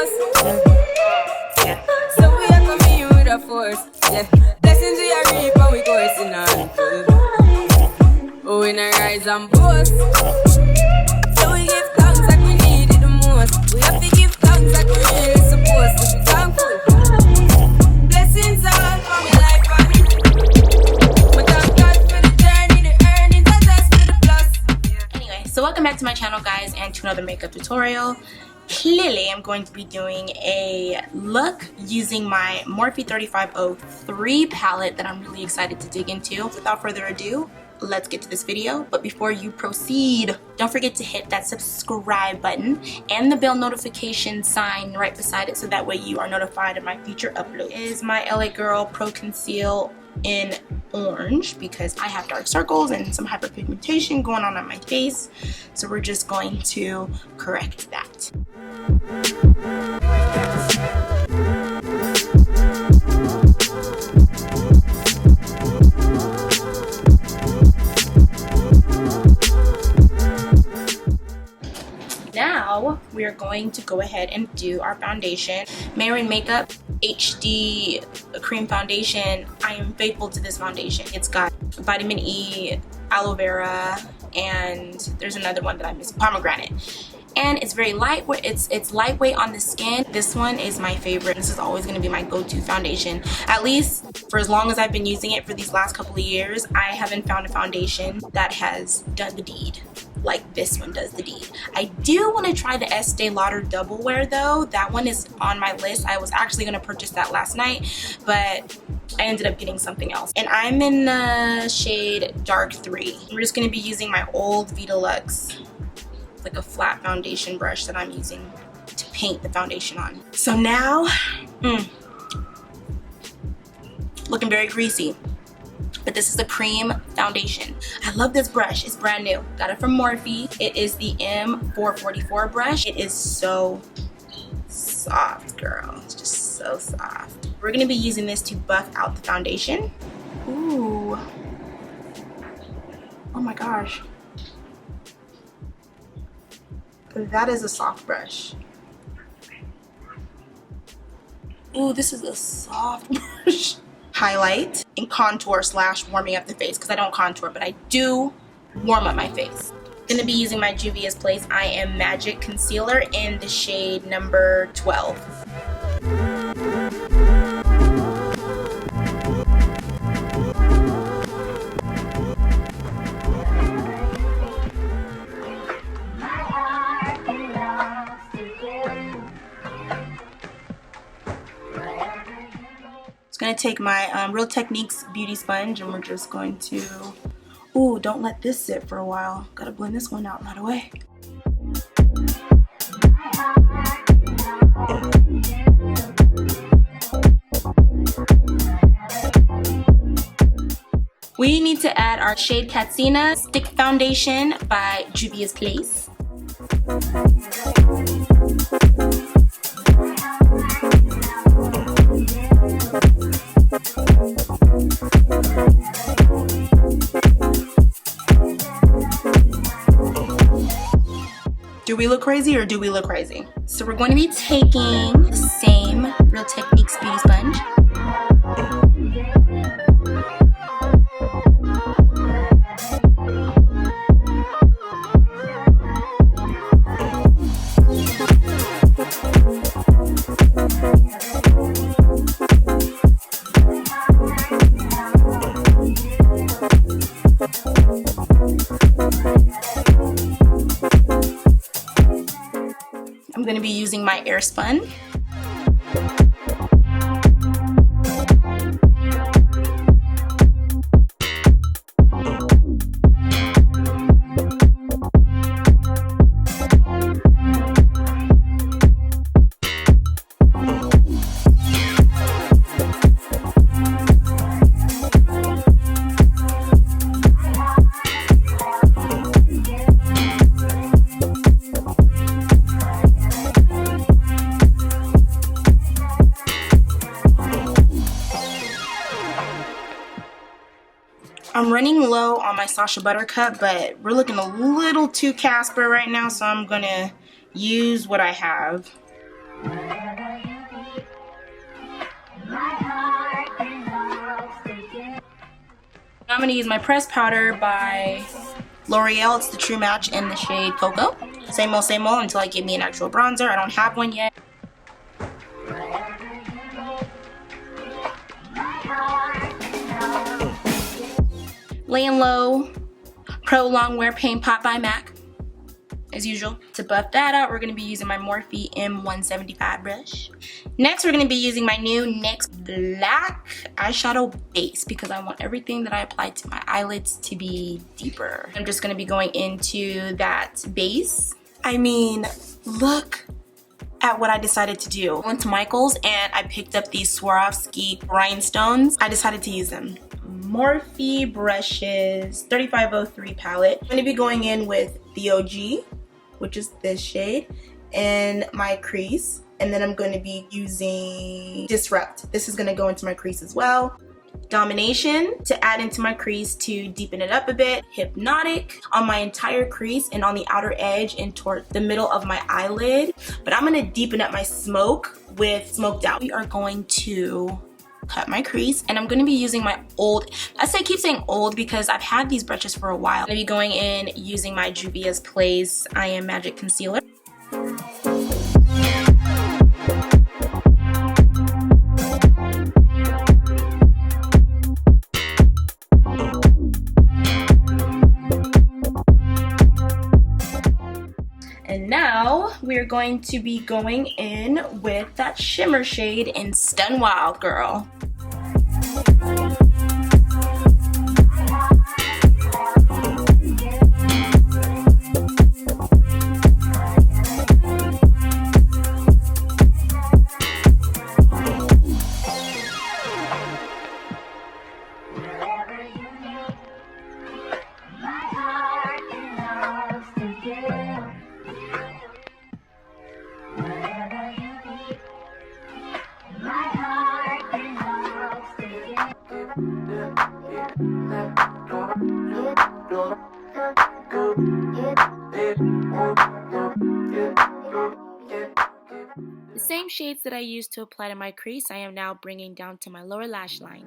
boss. Yeah. So we are coming with a force. Yeah. Blessings we are reap and we coursing on. Oh, we not rise and boast. So we give thanks like we need it the most. We have to give thanks like we really supposed to be thankful. Blessings all for my life and but thank God for the journey, the earnings, and that's for the plus. Anyway, so welcome back to my channel, guys, and to another makeup tutorial. Clearly, I'm going to be doing a look using my Morphe 3503 palette that I'm really excited to dig into. Without further ado, let's get to this video. But before you proceed, don't forget to hit that subscribe button and the bell notification sign right beside it so that way you are notified of my future uploads. Is my LA Girl Pro Conceal in orange because I have dark circles and some hyperpigmentation going on my face, so we're just going to correct that. Now we are going to go ahead and do our foundation. Mehron Makeup HD Cream Foundation. I am faithful to this foundation. It's got vitamin E, aloe vera, and there's another one that I missed, pomegranate. And it's very lightweight. It's lightweight on the skin. This one is my favorite. This is always going to be my go-to foundation, at least for as long as I've been using it. For these last couple of years, I haven't found a foundation that has done the deed like this one does the deed. I do want to try the Estee Lauder Double Wear though. That one is on my list. I was actually going to purchase that last night, but I ended up getting something else. And I'm in the shade Dark 3. I'm just going to be using my old Vitalux, like a flat foundation brush that I'm using to paint the foundation on. So now, looking very greasy. But this is a cream foundation. I love this brush. It's brand new. Got it from Morphe. It is the M444 brush. It is so soft, girl. It's just so soft. We're gonna be using this to buff out the foundation. Ooh. Oh my gosh. That is a soft brush. Ooh, this is a soft brush. Highlight and contour / warming up the face, because I don't contour, but I do warm up my face. I'm gonna be using my Juvia's Place I Am Magic Concealer in the shade number 12. Gonna take my Real Techniques beauty sponge and we're just going to, ooh, don't let this sit for a while. Gotta blend this one out right away. We need to add our shade Katsina Stick Foundation by Juvia's Place. Do we look crazy or do we look crazy? So we're going to be taking the same Real Techniques beauty sponge. I'm going to be using my air spun. I'm running low on my Sacha Buttercup, but we're looking a little too Casper right now, so I'm gonna use what I have. I'm going to use my pressed powder by L'Oreal. It's the True Match in the shade Cocoa. Same old until I get me an actual bronzer. I don't have one yet. Laying Low Pro Longwear Paint Pot by MAC. As usual. To buff that out, we're going to be using my Morphe M175 brush. Next, we're going to be using my new NYX Black eyeshadow base because I want everything that I apply to my eyelids to be deeper. I'm just going to be going into that base. I mean, look at what I decided to do. I went to Michael's and I picked up these Swarovski rhinestones. I decided to use them. Morphe Brushes 3503 palette. I'm going to be going in with the OG, which is this shade, and my crease. And then I'm going to be using Disrupt. This is going to go into my crease as well. Domination to add into my crease to deepen it up a bit. Hypnotic on my entire crease and on the outer edge and toward the middle of my eyelid. But I'm going to deepen up my smoke with Smoked Out. We are going to cut my crease, and I'm going to be using my old, I keep saying old because I've had these brushes for a while. I'm going to be going in using my Juvia's Place I Am Magic Concealer. And now we're going to be going in with that shimmer shade in Stun Wild Girl. The same shades that I used to apply to my crease, I am now bringing down to my lower lash line.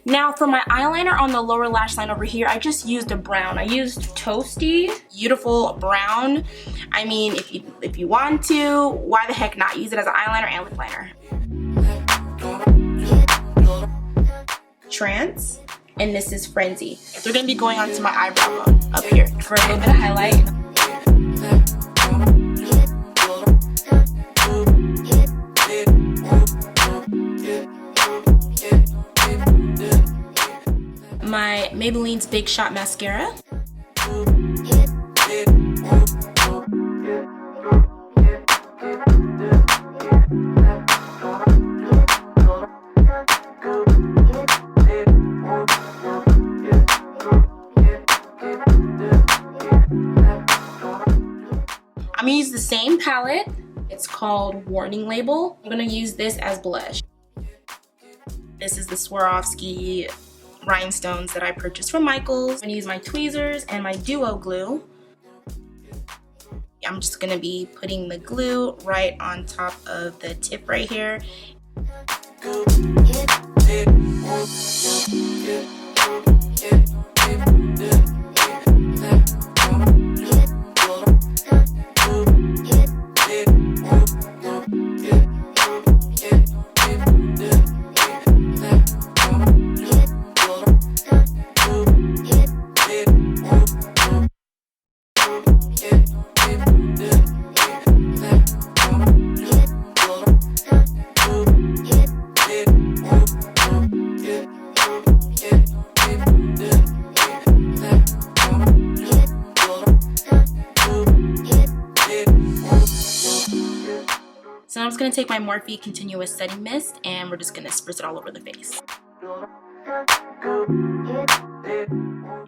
Now for my eyeliner on the lower lash line over here, I just used a brown. I used Toastie, beautiful brown. I mean, if you want to, why the heck not? Use it as an eyeliner and lip liner. Trance, and this is Frenzy. They're gonna be going onto my eyebrow bone up here for a little bit of highlight. My Maybelline's Big Shot Mascara. I'm gonna use the same palette. It's called Warning Label. I'm gonna use this as blush. This is the Swarovski rhinestones that I purchased from Michael's. I'm gonna use my tweezers and my duo glue. I'm just gonna be putting the glue right on top of the tip right here. So I'm just going to take my Morphe Continuous Setting Mist and we're just going to spritz it all over the face.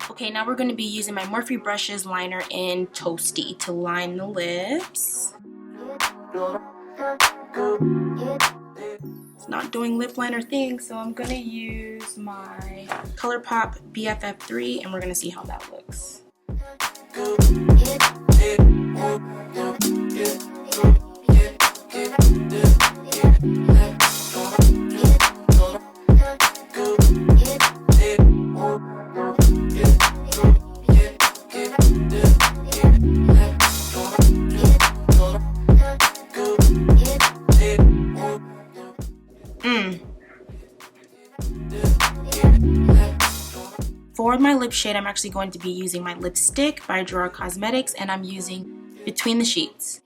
Okay, now we're going to be using my Morphe Brushes liner in Toastie to line the lips. It's not doing lip liner thing, so I'm gonna use my ColourPop BFF3 and we're gonna see how that looks. For my lip shade, I'm actually going to be using my lipstick by Gerard Cosmetics, and I'm using Between the Sheets.